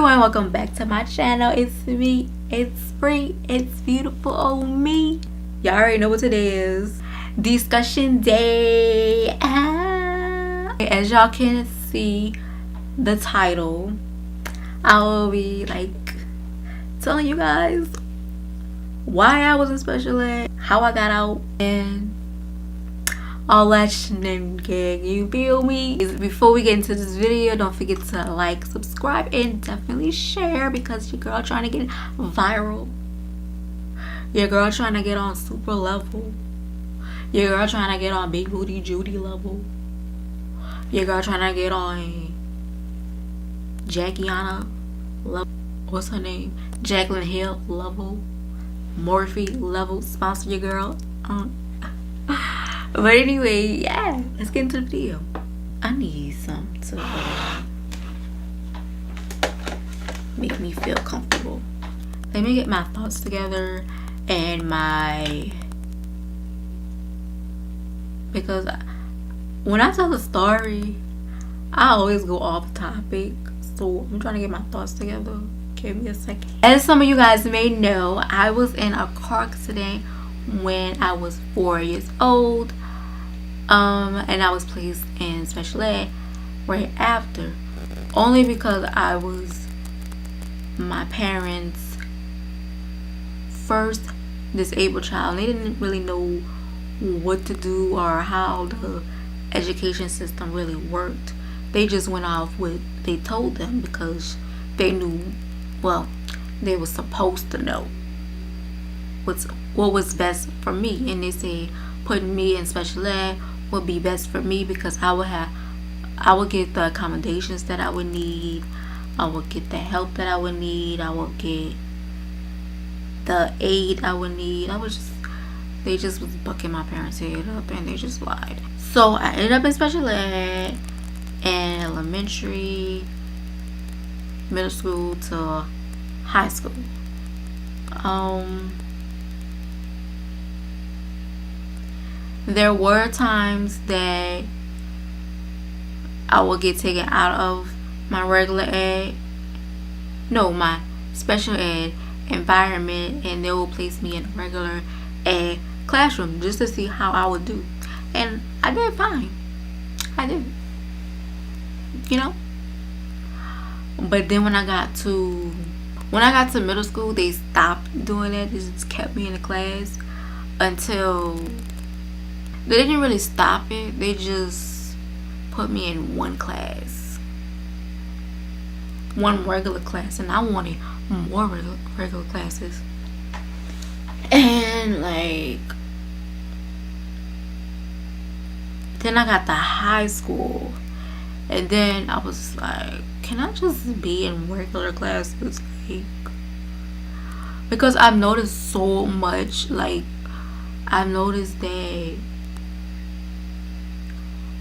everyone, welcome back to my channel. It's me, it's Bree, it's beautiful old me. Y'all already know what today is. Discussion day. As y'all can see the title, I will be telling you guys why I was in special ed, how I got out, and all that shenanigans, you feel me? Before we get into this video, don't forget to like, subscribe, and definitely share, because your girl trying to get viral, your girl trying to get on super level, your girl trying to get on big booty Judy level, your girl trying to get on Jackiana level, what's her name, Jacqueline Hill level, Morphe level. Sponsor your girl. But anyway, yeah, let's get into the video. I need something to make me feel comfortable. Let me get my thoughts together and because when I tell a story, I always go off topic. So I'm trying to get my thoughts together. Give me a second. As some of you guys may know, I was in a car accident when I was 4 years old. And I was placed in special ed right after, only because I was my parents' first disabled child. They didn't really know what to do or how the education system really worked. They just went off what they told them because they knew, well, they were supposed to know what was best for me, and they said putting me in special ed would be best for me because I would get the accommodations that I would need, I would get the help that I would need, I would get the aid I would need. They just was bucking my parents' head up, and they just lied. So I ended up in special ed in elementary, middle school to high school. There were times that I would get taken out of my my special ed environment, and they will place me in a regular ed classroom just to see how I would do. And I did fine. I did. But then when I got to middle school, they stopped doing that. They just kept me in the class until they didn't really stop it. They just put me in one class, one regular class, and I wanted more regular classes. And then I got to high school, and then I was like, can I just be in regular classes? Because I've noticed so much. I've noticed that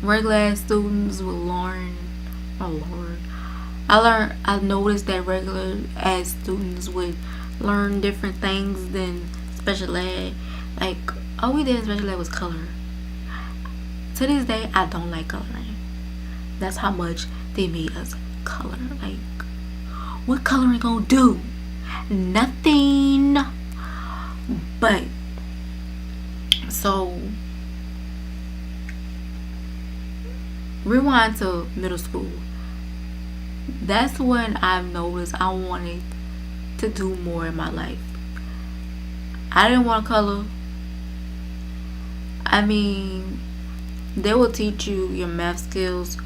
regular students will learn. I noticed that regular ed students would learn different things than special ed. All we did in special ed was color. To this day, I don't like coloring. That's how much they made us color. What coloring gonna do? Nothing. But so rewind to middle school. That's when I've noticed I wanted to do more in my life. I didn't want to color. I mean, they will teach you your math skills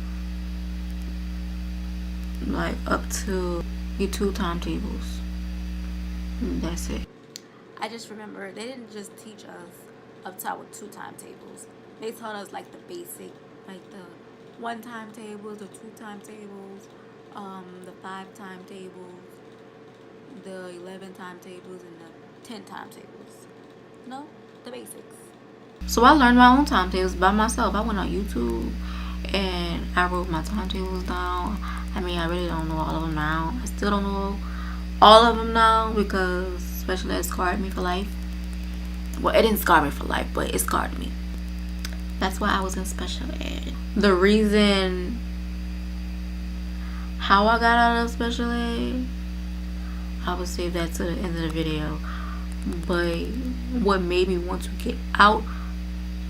up to your 2 timetables. That's it. I just remember they didn't just teach us up top with 2 timetables. They taught us the basic, the 1 timetables, the 2 timetables, the 5 timetables, the 11 timetables, and the 10 timetables. The basics. So I learned my own timetables by myself. I went on YouTube and I wrote my timetables down. I mean, I really don't know all of them now. I still don't know all of them now because special ed scarred me for life. Well, it didn't scar me for life, but it scarred me. That's why I was in special ed. The reason How I got out of special ed, I will save that to the end of the video. But what made me want to get out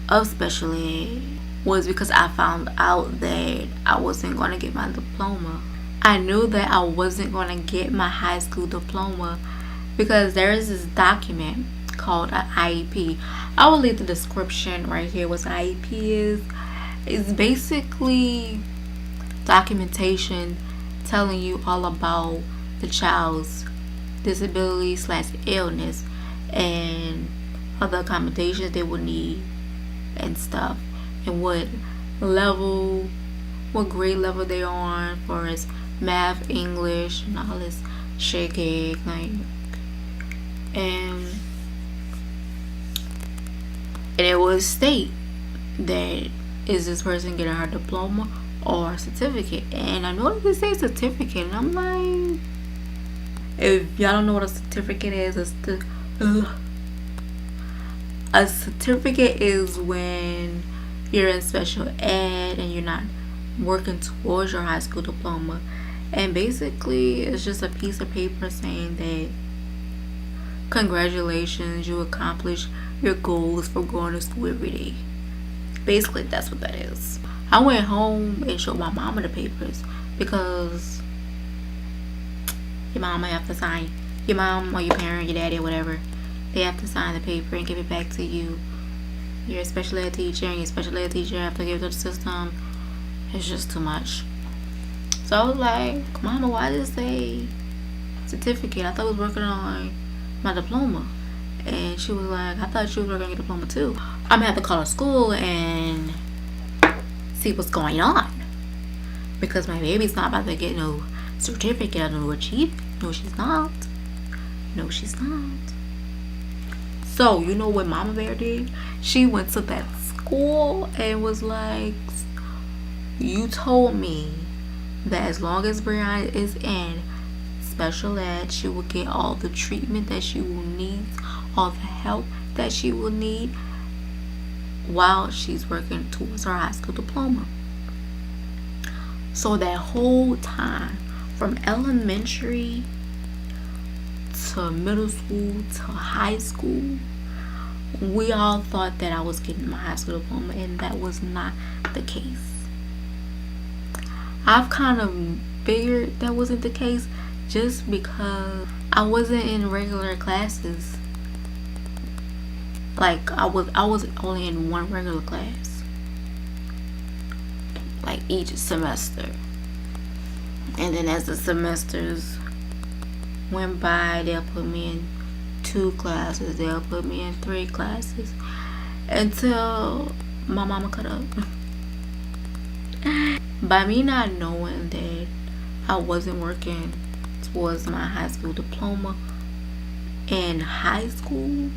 of special ed was because I found out that I wasn't going to get my diploma. I knew that I wasn't going to get my high school diploma because there is this document called an IEP. I will leave the description right here what IEP is. It's basically documentation telling you all about the child's disability / illness and other accommodations they will need and stuff, and what grade level they're on for as math, English, and all this shit. And it would state that is this person getting her diploma or certificate. And I know they say certificate, and I'm like, if y'all don't know what a certificate is, a certificate is when you're in special ed and you're not working towards your high school diploma. And basically, it's just a piece of paper saying that congratulations, you accomplished your goals for going to school every day. Basically, that's what that is. I went home and showed my mama the papers because your mama have to sign. Your mom or your parent, your daddy or whatever, they have to sign the paper and give it back to you. You're a special ed teacher, and your special ed teacher have to give it to the system. It's just too much. So I was like, Mama, why did it say certificate? I thought I was working on my diploma. And she was like, I thought you were working on your diploma too. I'm gonna have to call a school and see what's going on, because my baby's not about to get no certificate or no achievement. No, she's not. No, she's not. So, you know what Mama Bear did? She went to that school and was like, you told me that as long as Brianna is in special ed, she will get all the treatment that she will need, all the help that she will need while she's working towards her high school diploma. So that whole time, from elementary to middle school to high school, we all thought that I was getting my high school diploma, and that was not the case. I've kind of figured that wasn't the case just because I wasn't in regular classes. Like I was only in one regular class, like each semester. And then as the semesters went by, they'll put me in 2 classes, they'll put me in 3 classes, until my mama cut up. By me not knowing that I wasn't working towards my high school diploma in high school,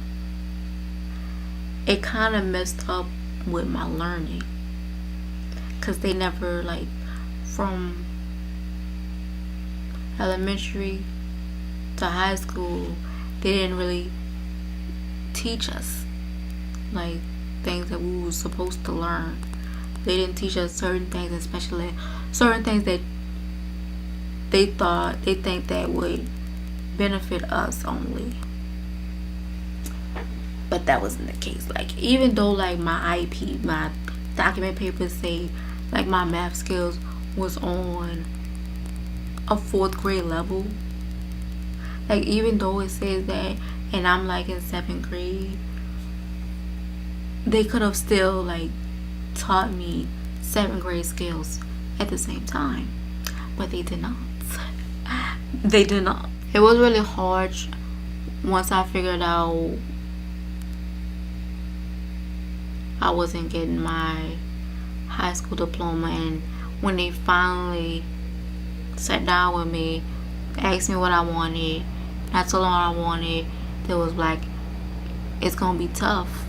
it kind of messed up with my learning, because they never, like, from elementary to high school, they didn't really teach us like things that we were supposed to learn. They didn't teach us certain things, especially certain things that they think that would benefit us only. But that wasn't the case. Like, even though like my IEP, my document papers say like my math skills was on a 4th grade level, like even though it says that and I'm like in 7th grade, they could have still like taught me 7th grade skills at the same time, but they did not. They did not. It was really hard once I figured out I wasn't getting my high school diploma, and when they finally sat down with me, asked me what I wanted, and I told them what I wanted, they was like, it's gonna be tough.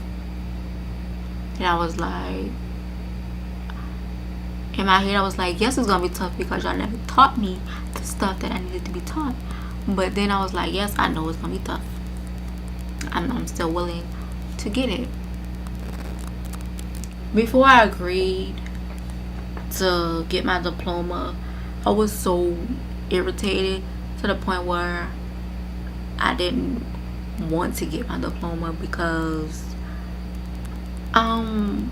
And I was like, in my head I was like, yes, it's gonna be tough because y'all never taught me the stuff that I needed to be taught. But then I was like, yes, I know it's gonna be tough. I'm still willing to get it. Before I agreed to get my diploma, I was so irritated to the point where I didn't want to get my diploma because in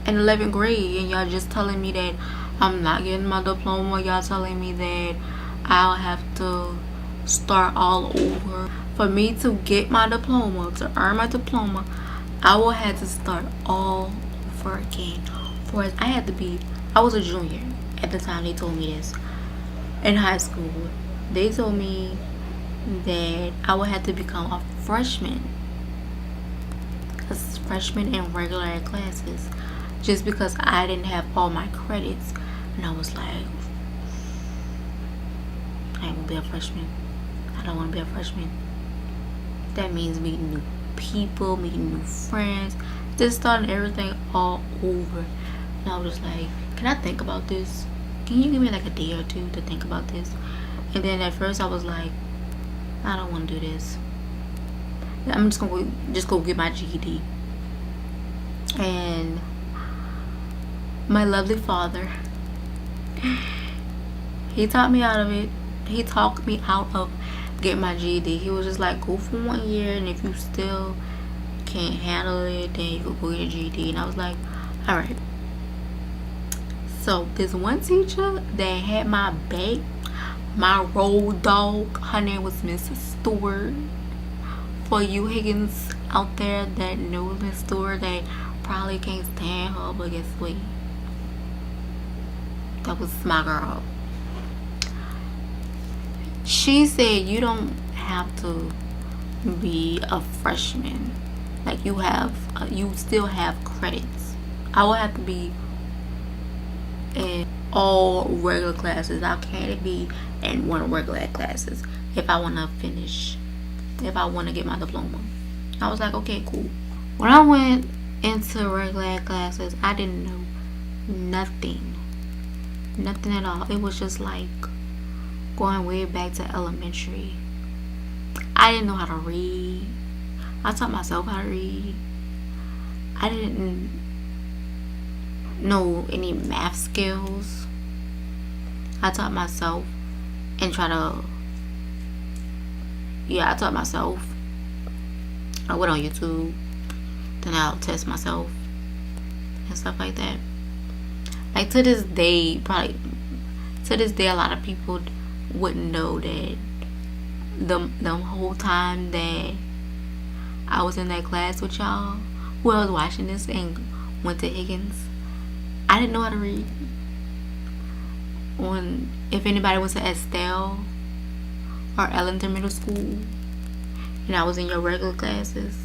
11th grade and y'all just telling me that I'm not getting my diploma. Y'all telling me that I'll have to start all over. For me to get my diploma, to earn my diploma, I will have to start all over again. I was a junior at the time they told me this. In high school, they told me that I would have to become a freshman. A freshman in regular ed classes. Just because I didn't have all my credits. And I was like, I ain't gonna be a freshman. I don't want to be a freshman. That means meeting new people, meeting new friends, just starting everything all over. And I was just like, can I think about this? Can you give me like a day or two to think about this? And then at first I was like, I don't want to do this. I'm just gonna go get my GED. And my lovely father, he talked me out of it. He talked me out of getting my GED. He was just like, go for 1 year, and if you still can't handle it, then you could go get a GED. And I was like, all right. So this one teacher that had my back, my road dog, her name was Mrs. Stewart. For you Higgins out there that knows Miss Stewart, that probably can't stand her, but guess what? That was my girl. She said you don't have to be a freshman. Like you still have credits. I will have to be in all regular classes. I can't be in one regular classes if I want to finish. If I want to get my diploma. I was like, okay, cool. When I went into regular classes, I didn't know nothing at all. It was just like going way back to elementary. I didn't know how to read. I taught myself how to read. I didn't know any math skills. I taught myself and I taught myself. I went on YouTube, then I'll test myself and stuff like that. Like to this day, a lot of people wouldn't know that the whole time that I was in that class with y'all, who I was watching this and went to Higgins, I didn't know how to read. If anybody went to Estelle or Ellington Middle School and I was in your regular classes,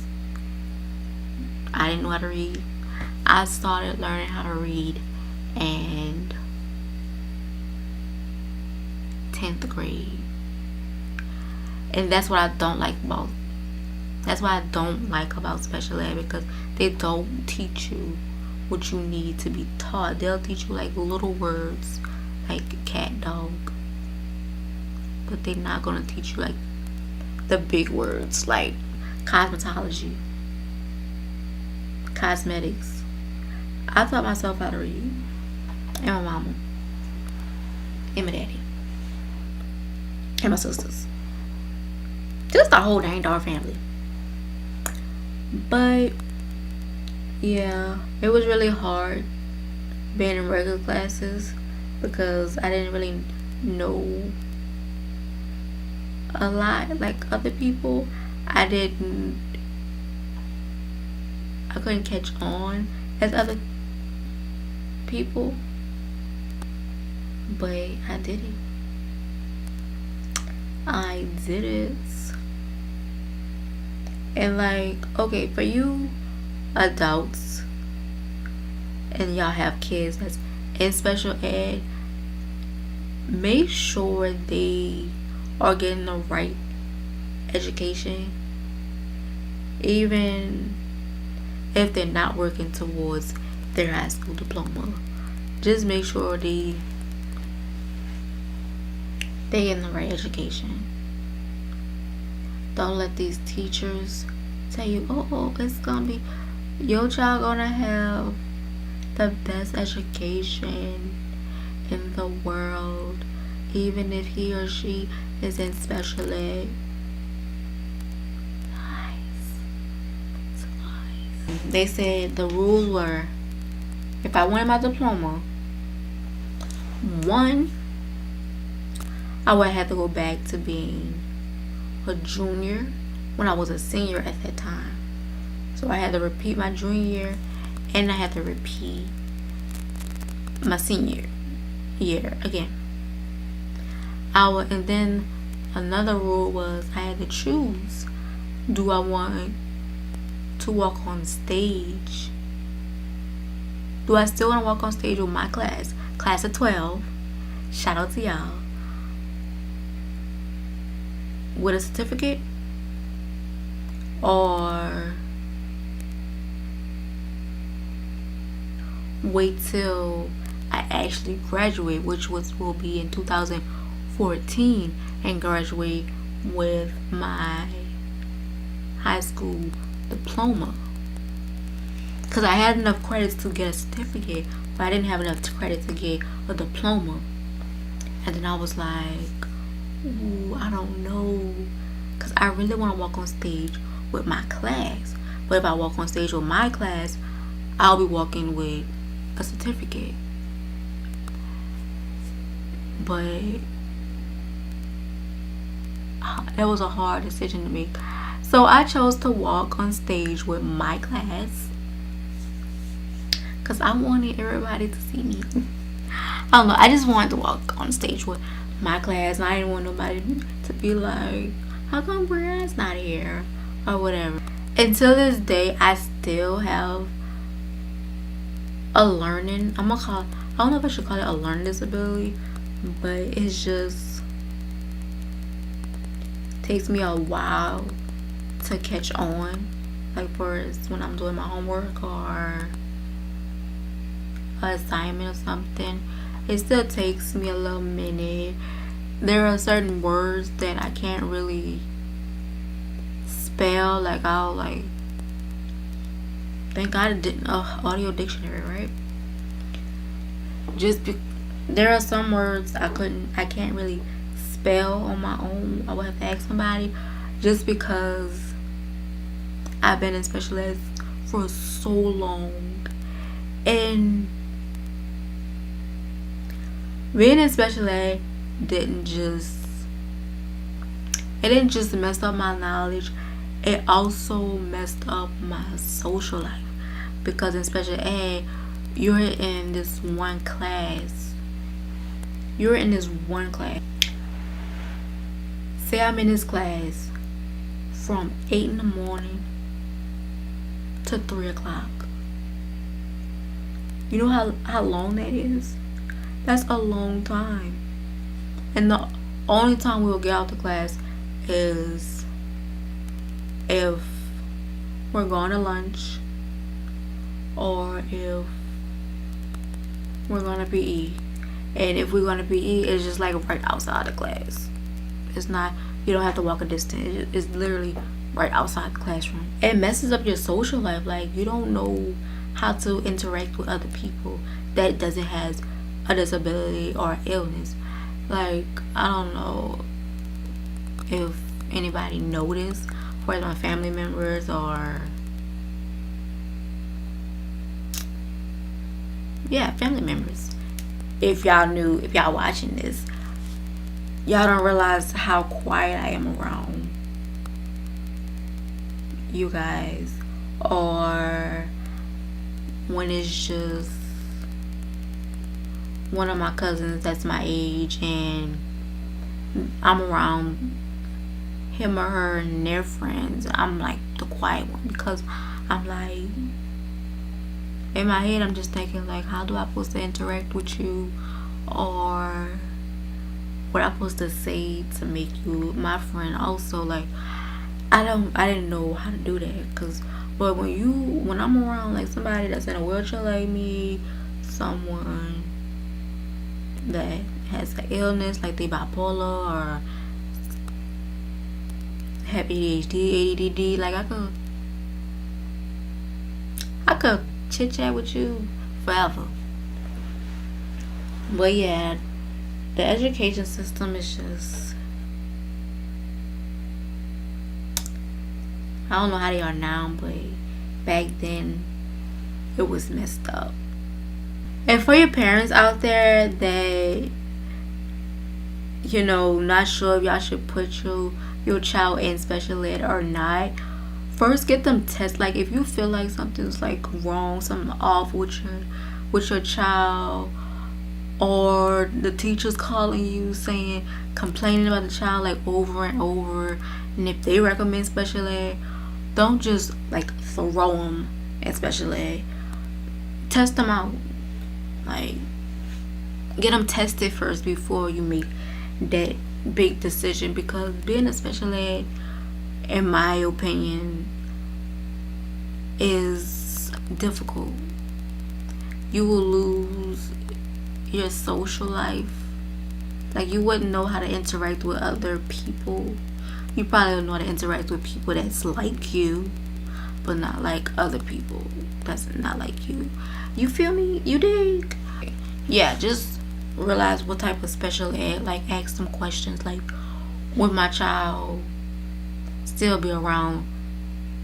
I didn't know how to read. I started learning how to read in 10th grade. And that's what I don't like about special ed, because they don't teach you what you need to be taught. They'll teach you like little words like cat, dog, but they're not gonna teach you like the big words like cosmetology, cosmetics. I taught myself how to read, and my mama, and my daddy, and my sisters. Just the whole dang dog family. But yeah, it was really hard being in regular classes because I didn't really know a lot like other people. I couldn't catch on as other people, but I did it. And like, okay, for you adults and y'all have kids that's in special ed, make sure they are getting the right education, even if they're not working towards their high school diploma. Just make sure they getting the right education. Don't let these teachers tell you, oh, it's gonna be your child gonna have the best education in the world, even if he or she is in special ed. Nice. It's nice. They said the rules were, if I wanted my diploma, one, I would have to go back to being a junior when I was a senior at that time. So I had to repeat my junior year, and I had to repeat my senior year again. And then another rule was I had to choose: do I want to walk on stage? Do I still want to walk on stage with my class of 12? Shout out to y'all. With a certificate, or wait till I actually graduate, which will be in 2014, and graduate with my high school diploma. Because I had enough credits to get a certificate, but I didn't have enough credits to get a diploma. And then I was like, ooh, I don't know, because I really want to walk on stage with my class. But if I walk on stage with my class, I'll be walking with a certificate. But that was a hard decision to make. So I chose to walk on stage with my class because I wanted everybody to see me. I don't know, I just wanted to walk on stage with my class, and I didn't want nobody to be like, how come Brianna's not here, or whatever. Until this day, I still have a learning, I don't know if I should call it a learning disability, but it's just takes me a while to catch on. Like for when I'm doing my homework or an assignment or something, it still takes me a little minute. There are certain words that I can't really spell. Like thank God it didn't audio dictionary, right? There are some words I can't really spell on my own. I would have to ask somebody, just because I've been in special ed for so long. And being in special ed didn't just mess up my knowledge, it also messed up my social life. Because in special ed, you're in this one class. Say I'm in this class from 8 in the morning to 3 o'clock. You know how long that is? That's a long time. And the only time we'll get out of class is if we're going to lunch, or if we're going to PE. And if we're going to PE, it's just like right outside the class. It's not, you don't have to walk a distance. It's literally right outside the classroom. It messes up your social life. Like, you don't know how to interact with other people that doesn't have a disability or illness. Like, I don't know if anybody noticed, whether my family members or family members. If y'all watching this, y'all don't realize how quiet I am around you guys, or when it's just one of my cousins that's my age and I'm around him or her and their friends, I'm like the quiet one, because I'm like, in my head I'm just thinking like, how do I supposed to interact with you, or what I'm supposed to say to make you my friend also. Like, I didn't know how to do that, but when I'm around like somebody that's in a wheelchair like me, someone that has an illness like they bipolar or have ADHD, ADD, like I could chit chat with you forever. But yeah, the education system is just, I don't know how they are now, but back then it was messed up. And for your parents out there that, you know, not sure if y'all should put your child in special ed or not, first get them tests. Like if you feel like something's like wrong, something off with your child, or the teacher's calling you saying, complaining about the child like over and over, and if they recommend special ed, don't just like throw them in special ed. Test them out. Like, get them tested first before you make that big decision, because being a special ed, in my opinion, is difficult. You will lose your social life. Like, you wouldn't know how to interact with other people. You probably don't know how to interact with people that's like you, but not like other people that's not like you. You feel me? You dig? Yeah, just realize what type of special ed. Like, ask some questions like, would my child still be around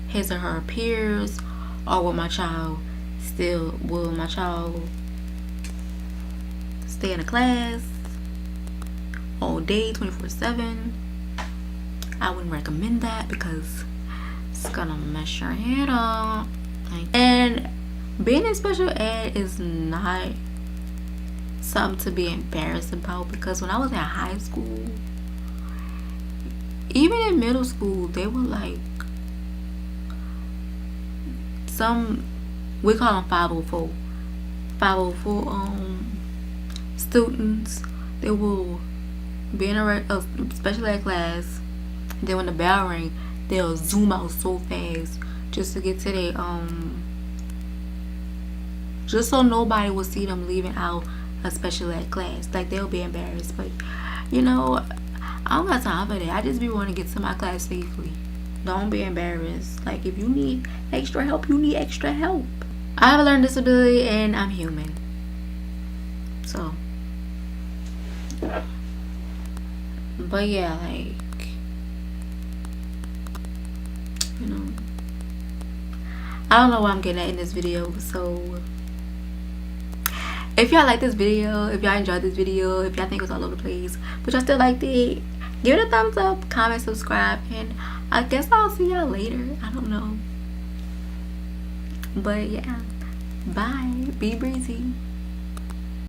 his or her peers, or will my child stay in a class all day 24/7? I wouldn't recommend that because it's gonna mess your head up. And being in special ed is not something to be embarrassed about, because when I was in high school, even in middle school, they were like, we call them 504 students. They will be in a special ed class, then when the bell ring, they'll zoom out so fast just to get to their just so nobody will see them leaving out a special ed class. Like, they'll be embarrassed. But you know, I don't got time for that. I just be wanting to get to my class safely. Don't be embarrassed. Like, if you need extra help, you need extra help. I have a learning disability and I'm human. So, but yeah, like, you know, I don't know what I'm getting at in this video. So if y'all like this video, if y'all enjoyed this video, if y'all think it was all over the place, but y'all still liked it, give it a thumbs up, comment, subscribe, and I guess I'll see y'all later. I don't know. But yeah, bye. Be breezy.